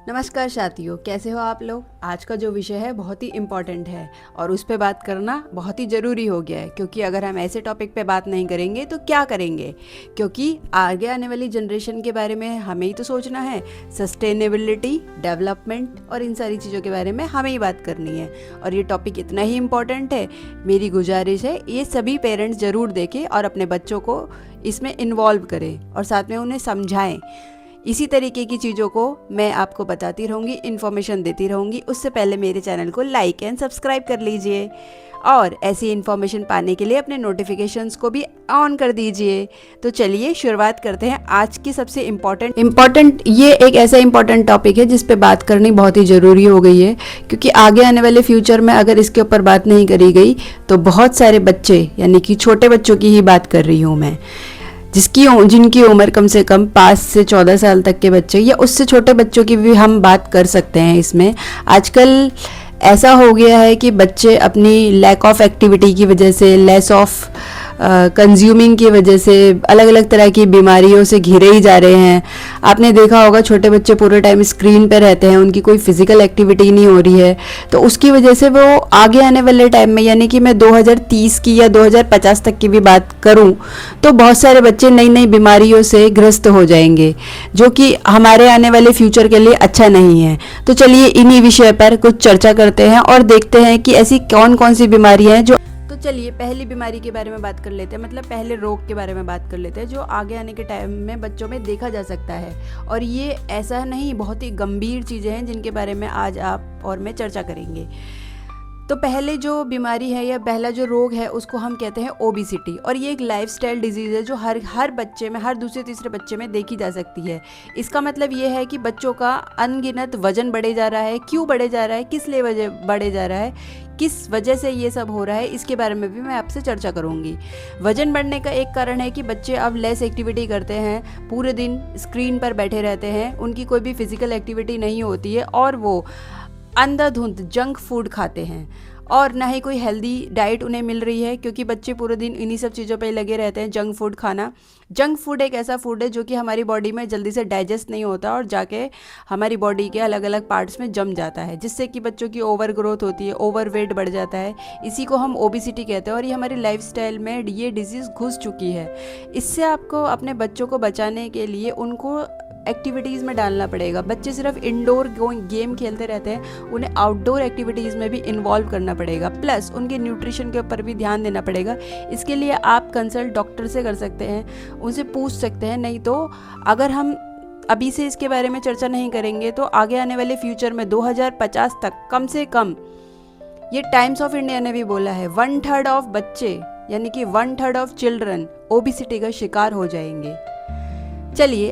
नमस्कार साथियों, कैसे हो आप लोग। आज का जो विषय है बहुत ही इम्पॉर्टेंट है और उस पे बात करना बहुत ही ज़रूरी हो गया है, क्योंकि अगर हम ऐसे टॉपिक पे बात नहीं करेंगे तो क्या करेंगे। क्योंकि आगे आने वाली जनरेशन के बारे में हमें ही तो सोचना है। सस्टेनेबिलिटी, डेवलपमेंट और इन सारी चीज़ों के बारे में हमें ही बात करनी है और ये टॉपिक इतना ही इम्पॉर्टेंट है। मेरी गुजारिश है ये सभी पेरेंट्स ज़रूर देखें और अपने बच्चों को इसमें इन्वॉल्व करें और साथ में उन्हें समझाएं। इसी तरीके की चीज़ों को मैं आपको बताती रहूँगी, इन्फॉर्मेशन देती रहूँगी। उससे पहले मेरे चैनल को लाइक एंड सब्सक्राइब कर लीजिए और ऐसी इन्फॉर्मेशन पाने के लिए अपने नोटिफिकेशंस को भी ऑन कर दीजिए। तो चलिए शुरुआत करते हैं। आज की सबसे इम्पॉर्टेंट ये एक ऐसा इम्पॉर्टेंट टॉपिक है जिस पे बात करनी बहुत ही ज़रूरी हो गई है, क्योंकि आगे आने वाले फ्यूचर में अगर इसके ऊपर बात नहीं करी गई तो बहुत सारे बच्चे, यानी कि छोटे बच्चों की ही बात कर रही हूँ मैं, जिनकी उम्र कम से कम 5 से 14 साल तक के बच्चे या उससे छोटे बच्चों की भी हम बात कर सकते हैं। इसमें आजकल ऐसा हो गया है कि बच्चे अपनी लैक ऑफ एक्टिविटी की वजह से, लेस ऑफ कंज्यूमिंग की वजह से अलग अलग तरह की बीमारियों से घिरे ही जा रहे हैं। आपने देखा होगा छोटे बच्चे पूरे टाइम स्क्रीन पर रहते हैं, उनकी कोई फिजिकल एक्टिविटी नहीं हो रही है, तो उसकी वजह से वो आगे आने वाले टाइम में, यानी कि मैं 2030 की या 2050 तक की भी बात करूं, तो बहुत सारे बच्चे नई नई बीमारियों से ग्रस्त हो जाएंगे, जो कि हमारे आने वाले फ्यूचर के लिए अच्छा नहीं है। तो चलिए इन्हीं विषय पर कुछ चर्चा करते हैं और देखते हैं कि ऐसी कौन कौन सी बीमारियां हैं जो। तो चलिए पहली बीमारी के बारे में बात कर लेते हैं, मतलब पहले रोग के बारे में बात कर लेते हैं जो आगे आने के टाइम में बच्चों में देखा जा सकता है। और ये ऐसा नहीं, बहुत ही गंभीर चीज़ें हैं जिनके बारे में आज आप और मैं चर्चा करेंगे। तो पहले जो बीमारी है या पहला जो रोग है उसको हम कहते हैं ओबेसिटी, और ये एक लाइफस्टाइल डिजीज़ है जो हर बच्चे में, हर दूसरे तीसरे बच्चे में देखी जा सकती है। इसका मतलब ये है कि बच्चों का अनगिनत वजन बढ़े जा रहा है। क्यों बढ़े जा रहा है, किस लिए वजह बढ़े जा रहा है, किस वजह से ये सब हो रहा है, इसके बारे में भी मैं आपसे चर्चा करूंगी। वजन बढ़ने का एक कारण है कि बच्चे अब लेस एक्टिविटी करते हैं, पूरे दिन स्क्रीन पर बैठे रहते हैं, उनकी कोई भी फिजिकल एक्टिविटी नहीं होती है और वो अंधाधुंध जंक फूड खाते हैं और ना ही कोई हेल्दी डाइट उन्हें मिल रही है, क्योंकि बच्चे पूरे दिन इन्हीं सब चीज़ों पे लगे रहते हैं। जंक फूड खाना, जंक फूड एक ऐसा फूड है जो कि हमारी बॉडी में जल्दी से डाइजेस्ट नहीं होता और जाके हमारी बॉडी के अलग अलग पार्ट्स में जम जाता है, जिससे कि बच्चों की ओवर ग्रोथ होती है, ओवर वेट बढ़ जाता है। इसी को हम ओबेसिटी कहते हैं और ये हमारी लाइफस्टाइल में ये डिजीज़ घुस चुकी है। इससे आपको अपने बच्चों को बचाने के लिए उनको एक्टिविटीज़ में डालना पड़ेगा। बच्चे सिर्फ इंडोर गेम खेलते रहते हैं, उन्हें आउटडोर एक्टिविटीज़ में भी इन्वॉल्व करना पड़ेगा, प्लस उनके न्यूट्रिशन के ऊपर भी ध्यान देना पड़ेगा। इसके लिए आप कंसल्ट डॉक्टर से कर सकते हैं, उनसे पूछ सकते हैं। नहीं तो अगर हम अभी से इसके बारे में चर्चा नहीं करेंगे तो आगे आने वाले फ्यूचर में 2050 तक कम से कम, ये टाइम्स ऑफ इंडिया ने भी बोला है, 1/3 ऑफ बच्चे, यानी कि 1/3 ऑफ चिल्ड्रन ओबेसिटी का शिकार हो जाएंगे। चलिए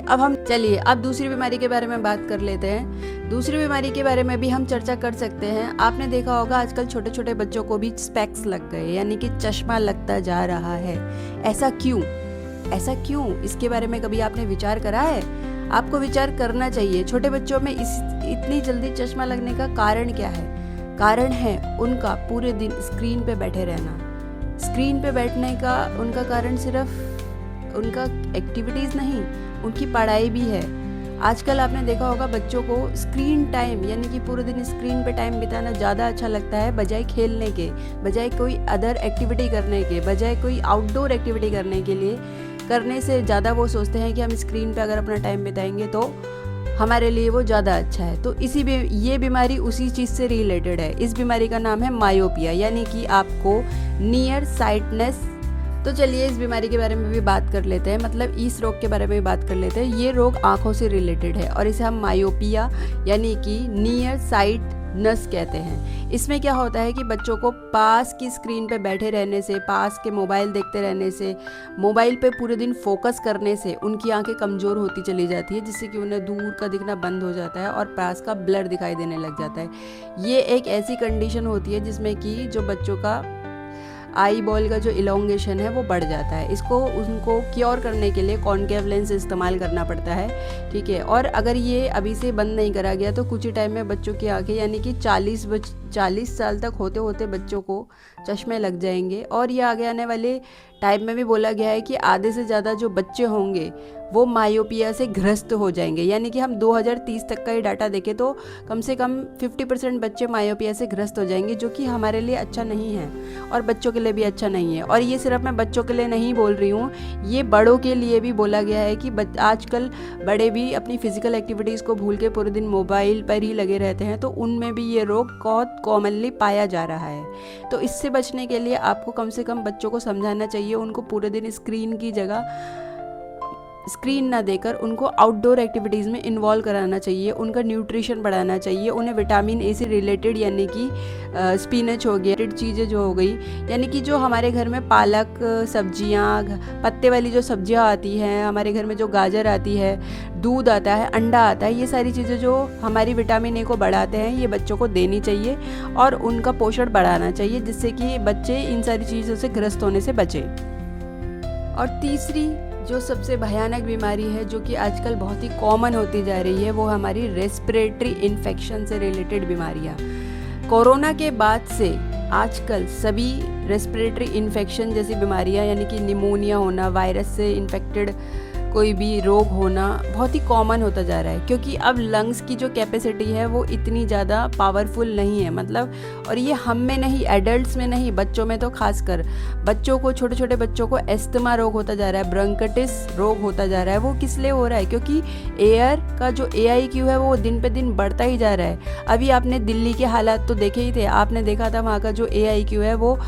अब दूसरी बीमारी के बारे में बात कर लेते हैं। दूसरी बीमारी के बारे में भी हम चर्चा कर सकते हैं। आपने देखा होगा आजकल छोटे छोटे बच्चों को भी स्पेक्स लग गए, यानी कि चश्मा लगता जा रहा है। ऐसा क्यों, इसके बारे में कभी आपने विचार करा है? आपको विचार करना चाहिए। छोटे बच्चों में इतनी जल्दी चश्मा लगने का कारण क्या है? कारण है उनका पूरे दिन स्क्रीन पे बैठे रहना। स्क्रीन पे बैठने का उनका कारण सिर्फ उनका एक्टिविटीज़ नहीं, उनकी पढ़ाई भी है। आजकल आपने देखा होगा बच्चों को स्क्रीन टाइम, यानी कि पूरे दिन स्क्रीन पे टाइम बिताना ज़्यादा अच्छा लगता है, बजाय खेलने के, बजाय कोई अदर एक्टिविटी करने के, बजाय कोई आउटडोर एक्टिविटी करने से ज़्यादा वो सोचते हैं कि हम स्क्रीन पे अगर अपना टाइम बिताएंगे तो हमारे लिए वो ज़्यादा अच्छा है। तो ये बीमारी उसी चीज़ से रिलेटेड है। इस बीमारी का नाम है मायोपिया, यानी कि आपको नियर साइटनेस। तो चलिए इस बीमारी के बारे में भी बात कर लेते हैं, मतलब इस रोग के बारे में भी बात कर लेते हैं। ये रोग आंखों से रिलेटेड है और इसे हम मायोपिया यानी कि नियर साइटनेस कहते हैं। इसमें क्या होता है कि बच्चों को पास की स्क्रीन पे बैठे रहने से, पास के मोबाइल देखते रहने से, मोबाइल पे पूरे दिन फोकस करने से उनकी आंखें कमज़ोर होती चली जाती है, जिससे कि उन्हें दूर का दिखना बंद हो जाता है और पास का ब्लर दिखाई देने लग जाता है। ये एक ऐसी कंडीशन होती है जिसमें कि जो बच्चों का आई बॉल का जो इलोंगेशन है वो बढ़ जाता है। इसको उनको क्योर करने के लिए कॉनकेव लेंस इस्तेमाल करना पड़ता है, ठीक है। और अगर ये अभी से बंद नहीं करा गया तो कुछ ही टाइम में बच्चों की आंखें, यानी कि 40 साल तक होते होते बच्चों को चश्मे लग जाएंगे। और ये आगे आने वाले टाइम में भी बोला गया है कि आधे से ज़्यादा जो बच्चे होंगे वो मायोपिया से ग्रस्त हो जाएंगे। यानी कि हम 2030 तक का ही डाटा देखें तो कम से कम 50% बच्चे मायोपिया से ग्रस्त हो जाएंगे, जो कि हमारे लिए अच्छा नहीं है और बच्चों के लिए भी अच्छा नहीं है। और ये सिर्फ मैं बच्चों के लिए नहीं बोल रही हूँ, ये बड़ों के लिए भी बोला गया है कि आजकल बड़े भी अपनी फिजिकल एक्टिविटीज़ को भूल के पूरे दिन मोबाइल पर ही लगे रहते हैं, तो उनमें भी ये रोग बहुत कॉमनली पाया जा रहा है। तो इससे बचने के लिए आपको कम से कम बच्चों को समझाना चाहिए, उनको पूरे दिन स्क्रीन की जगह स्क्रीन ना देकर उनको आउटडोर एक्टिविटीज़ में इन्वॉल्व कराना चाहिए, उनका न्यूट्रिशन बढ़ाना चाहिए, उन्हें विटामिन ए से रिलेटेड यानी कि स्पिनच हो गया, चीज़ें जो हो गई, यानी कि जो हमारे घर में पालक सब्जियां, पत्ते वाली जो सब्जियां आती हैं, हमारे घर में जो गाजर आती है, दूध आता है, अंडा आता है, ये सारी चीज़ें जो हमारी विटामिन ए को बढ़ाते हैं, ये बच्चों को देनी चाहिए और उनका पोषण बढ़ाना चाहिए, जिससे कि बच्चे इन सारी चीज़ों से ग्रस्त होने से बचें। और तीसरी जो सबसे भयानक बीमारी है, जो कि आजकल बहुत ही कॉमन होती जा रही है, वो हमारी रेस्पिरेटरी इन्फेक्शन से रिलेटेड बीमारियाँ। कोरोना के बाद से आजकल सभी रेस्पिरेटरी इन्फेक्शन जैसी बीमारियाँ, यानी कि निमोनिया होना, वायरस से इन्फेक्टेड कोई भी रोग होना बहुत ही कॉमन होता जा रहा है, क्योंकि अब लंग्स की जो कैपेसिटी है वो इतनी ज़्यादा पावरफुल नहीं है, मतलब, और ये हम में नहीं, एडल्ट्स में नहीं, बच्चों में तो खासकर बच्चों को, छोटे छोटे बच्चों को एस्थमा रोग होता जा रहा है, ब्रोंकाइटिस रोग होता जा रहा है। वो किस लिए हो रहा है? क्योंकि एयर का जो AIQ है वो दिन पे दिन बढ़ता ही जा रहा है। अभी आपने दिल्ली के हालात तो देखे ही थे, आपने देखा था वहाँ का जो AIQ है वो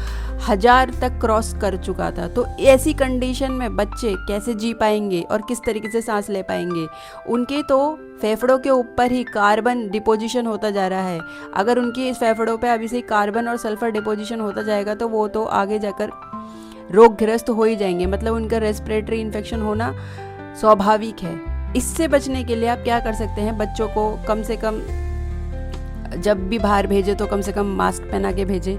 1000 तक क्रॉस कर चुका था। तो ऐसी कंडीशन में बच्चे कैसे जी पाएंगे और किस तरीके से सांस ले पाएंगे? उनके तो फेफड़ों के ऊपर ही कार्बन डिपोजिशन होता जा रहा है। अगर उनकी इस फेफड़ों पे अभी से कार्बन और सल्फर डिपोजिशन होता जाएगा तो वो तो आगे जाकर रोगग्रस्त हो ही जाएंगे, मतलब उनका रेस्पिरेटरी इन्फेक्शन होना स्वाभाविक है। इससे बचने के लिए आप क्या कर सकते हैं? बच्चों को कम से कम जब भी बाहर भेजें तो कम से कम मास्क पहना के भेजें,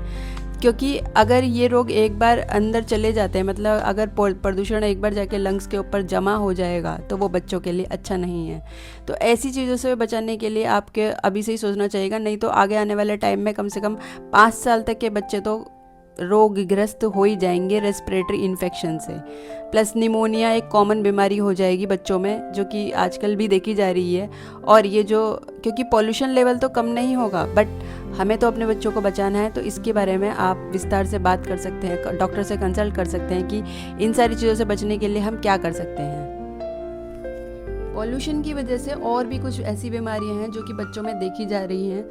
क्योंकि अगर ये रोग एक बार अंदर चले जाते हैं, मतलब अगर प्रदूषण एक बार जाके लंग्स के ऊपर जमा हो जाएगा तो वो बच्चों के लिए अच्छा नहीं है। तो ऐसी चीज़ों से बचाने के लिए आपके अभी से ही सोचना चाहिए, नहीं तो आगे आने वाले टाइम में कम से कम 5 साल तक के बच्चे तो रोगग्रस्त हो ही जाएंगे रेस्पिरेटरी इन्फेक्शन से। प्लस निमोनिया एक कॉमन बीमारी हो जाएगी बच्चों में, जो कि आजकल भी देखी जा रही है। और ये जो, क्योंकि पॉल्यूशन लेवल तो कम नहीं होगा, बट हमें तो अपने बच्चों को बचाना है, तो इसके बारे में आप विस्तार से बात कर सकते हैं, डॉक्टर से कंसल्ट कर सकते हैं कि इन सारी चीज़ों से बचने के लिए हम क्या कर सकते हैं। पॉल्यूशन की वजह से और भी कुछ ऐसी बीमारियां हैं जो कि बच्चों में देखी जा रही हैं।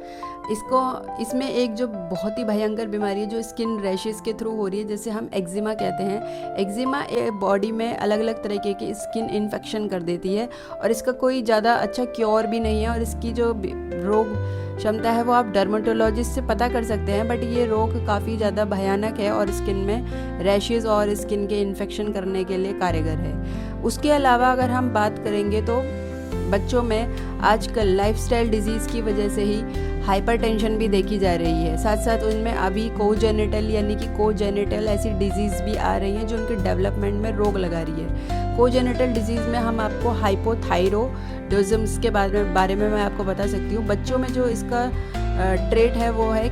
इसमें एक जो बहुत ही भयंकर बीमारी है जो स्किन रैशेस के थ्रू हो रही है, जैसे हम एक्जिमा कहते हैं। एक्जिमा बॉडी में अलग अलग तरीके की स्किन इन्फेक्शन कर देती है और इसका कोई ज़्यादा अच्छा क्योर भी नहीं है, और इसकी जो रोग क्षमता है वो आप डर्मेटोलॉजिस्ट से पता कर सकते हैं, बट ये रोग काफ़ी ज़्यादा भयानक है और स्किन में रैशेज़ और स्किन के इन्फेक्शन करने के लिए कारगर है। उसके अलावा अगर हम बात करेंगे तो बच्चों में आजकल लाइफस्टाइल डिजीज़ की वजह से ही हाइपरटेंशन भी देखी जा रही है। साथ साथ उनमें अभी कोजेनिटल यानी कि कोजेनिटल ऐसी डिजीज़ भी आ रही हैं जो उनके डेवलपमेंट में रोक लगा रही है। कोजेनिटल डिजीज़ में हम आपको हाइपोथायरॉयडिज्म के बारे में मैं आपको बता सकती हूँ। बच्चों में जो इसका ट्रेट है वो है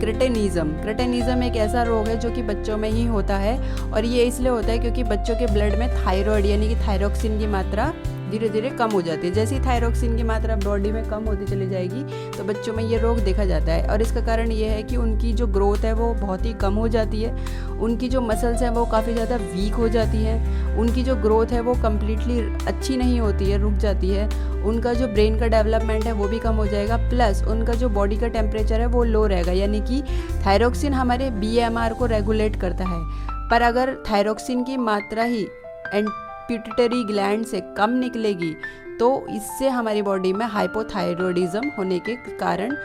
क्रेटेनिज्म एक ऐसा रोग है जो कि बच्चों में ही होता है, और ये इसलिए होता है क्योंकि बच्चों के ब्लड में थायराइड यानी कि थायरोक्सिन की मात्रा धीरे धीरे कम हो जाती है। जैसे ही थायरोक्सिन की मात्रा बॉडी में कम होती चली जाएगी तो बच्चों में ये रोग देखा जाता है, और इसका कारण ये है कि उनकी जो ग्रोथ है वो बहुत ही कम हो जाती है, उनकी जो मसल्स हैं वो काफ़ी ज़्यादा वीक हो जाती हैं, उनकी जो ग्रोथ है वो कम्प्लीटली अच्छी नहीं होती है, रुक जाती है, उनका जो ब्रेन का डेवलपमेंट है वो भी कम हो जाएगा, प्लस उनका जो बॉडी का टेम्परेचर है वो लो रहेगा। यानी कि थायरोक्सिन हमारे BMR को रेगुलेट करता है, पर अगर थायरोक्सिन की मात्रा ही पिट्यूटरी ग्लैंड से कम निकलेगी तो इससे हमारी बॉडी में हाइपोथायरॉयडिज्म होने के कारण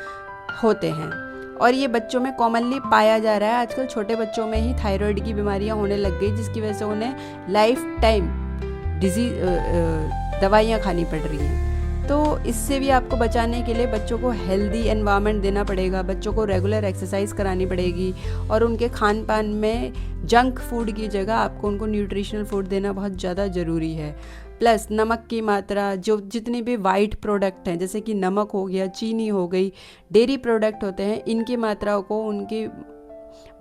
होते हैं, और ये बच्चों में कॉमनली पाया जा रहा है। आजकल छोटे बच्चों में ही थायराइड की बीमारियां होने लग गई, जिसकी वजह से उन्हें लाइफ टाइम दवाइयाँ खानी पड़ रही हैं। तो इससे भी आपको बचाने के लिए बच्चों को हेल्दी एनवायरनमेंट देना पड़ेगा, बच्चों को रेगुलर एक्सरसाइज करानी पड़ेगी, और उनके खान पान में जंक फूड की जगह आपको उनको न्यूट्रिशनल फूड देना बहुत ज़्यादा ज़रूरी है। प्लस नमक की मात्रा, जो जितने भी वाइट प्रोडक्ट हैं जैसे कि नमक हो गया, चीनी हो गई, डेयरी प्रोडक्ट होते हैं, इनकी मात्राओं को उनकी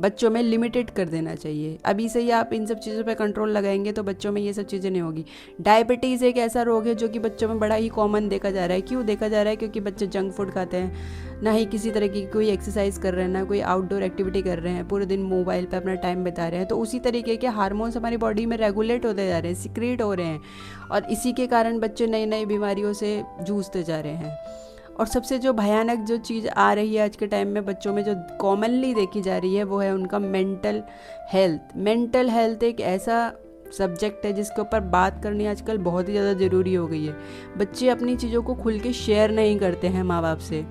बच्चों में लिमिटेड कर देना चाहिए। अभी से ही आप इन सब चीज़ों पे कंट्रोल लगाएंगे तो बच्चों में ये सब चीज़ें नहीं होगी। डायबिटीज़ एक ऐसा रोग है जो कि बच्चों में बड़ा ही कॉमन देखा जा रहा है। क्यों देखा जा रहा है? क्योंकि बच्चे जंक फूड खाते हैं, ना ही किसी तरह की कोई एक्सरसाइज कर रहे हैं, ना कोई आउटडोर एक्टिविटी कर रहे हैं, पूरे दिन मोबाइल पे अपना टाइम बिता रहे हैं। तो उसी तरीके के हार्मोन्स हमारी बॉडी में रेगुलेट होते जा रहे हैं, सिक्रीट हो रहे हैं, और इसी के कारण बच्चे नई नई बीमारियों से जूझते जा रहे हैं। और सबसे जो भयानक जो चीज़ आ रही है आज के टाइम में बच्चों में, जो कॉमनली देखी जा रही है, वो है उनका मेंटल हेल्थ। मेंटल हेल्थ एक ऐसा सब्जेक्ट है जिसके ऊपर बात करनी आजकल बहुत ही ज़्यादा ज़रूरी हो गई है। बच्चे अपनी चीज़ों को खुल के शेयर नहीं करते हैं माँ बाप से,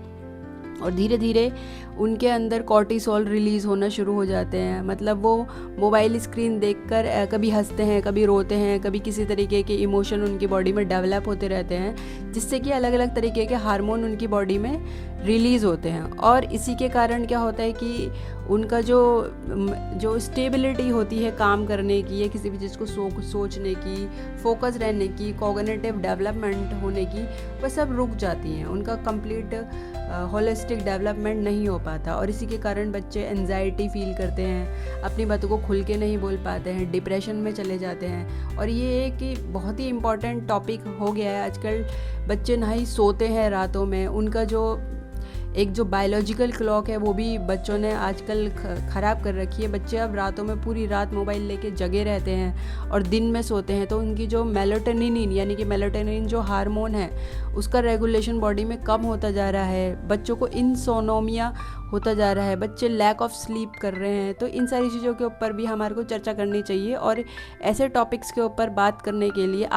और धीरे धीरे उनके अंदर कॉर्टिसोल रिलीज़ होना शुरू हो जाते हैं। मतलब वो मोबाइल स्क्रीन देखकर कभी हंसते हैं, कभी रोते हैं, कभी किसी तरीके के इमोशन उनकी बॉडी में डेवलप होते रहते हैं, जिससे कि अलग अलग तरीके के हार्मोन उनकी बॉडी में रिलीज़ होते हैं। और इसी के कारण क्या होता है कि उनका जो स्टेबिलिटी होती है काम करने की या किसी भी चीज़ को सोचने की, फोकस रहने की, कॉग्निटिव डेवलपमेंट होने की, वह सब रुक जाती हैं। उनका कंप्लीट होलिस्टिक डेवलपमेंट नहीं हो पाता, और इसी के कारण बच्चे एंजाइटी फील करते हैं, अपनी बातों को खुल के नहीं बोल पाते हैं, डिप्रेशन में चले जाते हैं। और ये एक बहुत ही इम्पॉर्टेंट टॉपिक हो गया है आजकल। बच्चे ना ही सोते हैं रातों में, उनका जो बायोलॉजिकल क्लॉक है वो भी बच्चों ने आजकल ख़राब कर रखी है। बच्चे अब रातों में पूरी रात मोबाइल लेके जगे रहते हैं और दिन में सोते हैं, तो उनकी जो मेलाटोनिन यानी कि मेलाटोनिन जो हार्मोन है उसका रेगुलेशन बॉडी में कम होता जा रहा है। बच्चों को इंसोनोमिया होता जा रहा है, बच्चे लैक ऑफ स्लीप कर रहे हैं। तो इन सारी चीज़ों के ऊपर भी हमारे को चर्चा करनी चाहिए, और ऐसे टॉपिक्स के ऊपर बात करने के लिए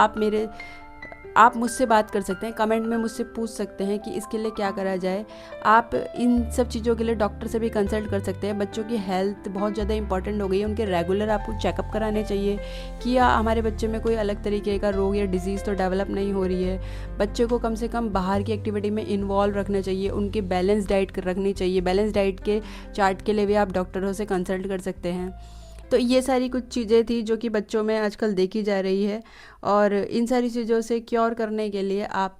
आप मुझसे बात कर सकते हैं, कमेंट में मुझसे पूछ सकते हैं कि इसके लिए क्या करा जाए। आप इन सब चीज़ों के लिए डॉक्टर से भी कंसल्ट कर सकते हैं। बच्चों की हेल्थ बहुत ज़्यादा इंपॉर्टेंट हो गई है, उनके रेगुलर आपको चेकअप कराने चाहिए कि या हमारे बच्चे में कोई अलग तरीके का रोग या डिजीज़ तो डेवलप नहीं हो रही है। बच्चे को कम से कम बाहर की एक्टिविटी में इन्वॉल्व रखना चाहिए, उनकी बैलेंस डाइट रखनी चाहिए। बैलेंस डाइट के चार्ट के लिए भी आप डॉक्टरों से कंसल्ट कर सकते हैं। तो ये सारी कुछ चीज़ें थी जो कि बच्चों में आजकल देखी जा रही है, और इन सारी चीज़ों से क्योर करने के लिए आप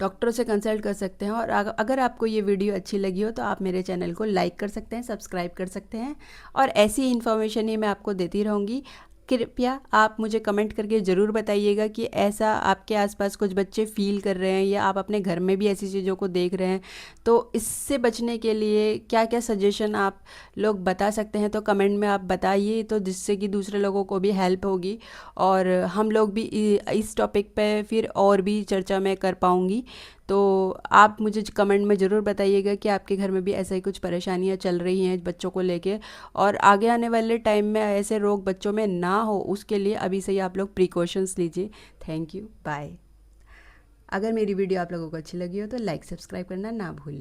डॉक्टरों से कंसल्ट कर सकते हैं। और अगर आपको ये वीडियो अच्छी लगी हो तो आप मेरे चैनल को लाइक कर सकते हैं, सब्सक्राइब कर सकते हैं, और ऐसी इन्फॉर्मेशन ही मैं आपको देती रहूँगी। कृपया आप मुझे कमेंट करके ज़रूर बताइएगा कि ऐसा आपके आसपास कुछ बच्चे फ़ील कर रहे हैं या आप अपने घर में भी ऐसी चीज़ों को देख रहे हैं। तो इससे बचने के लिए क्या क्या सजेशन आप लोग बता सकते हैं, तो कमेंट में आप बताइए, तो जिससे कि दूसरे लोगों को भी हेल्प होगी, और हम लोग भी इस टॉपिक पे फिर और भी चर्चा मैं कर पाऊँगी। तो आप मुझे कमेंट में ज़रूर बताइएगा कि आपके घर में भी ऐसा ही कुछ परेशानियां चल रही हैं बच्चों को लेके, और आगे आने वाले टाइम में ऐसे रोग बच्चों में ना हो उसके लिए अभी से ही आप लोग प्रिकॉशंस लीजिए। Thank you, bye. अगर मेरी वीडियो आप लोगों को अच्छी लगी हो तो लाइक सब्सक्राइब करना ना भूलें।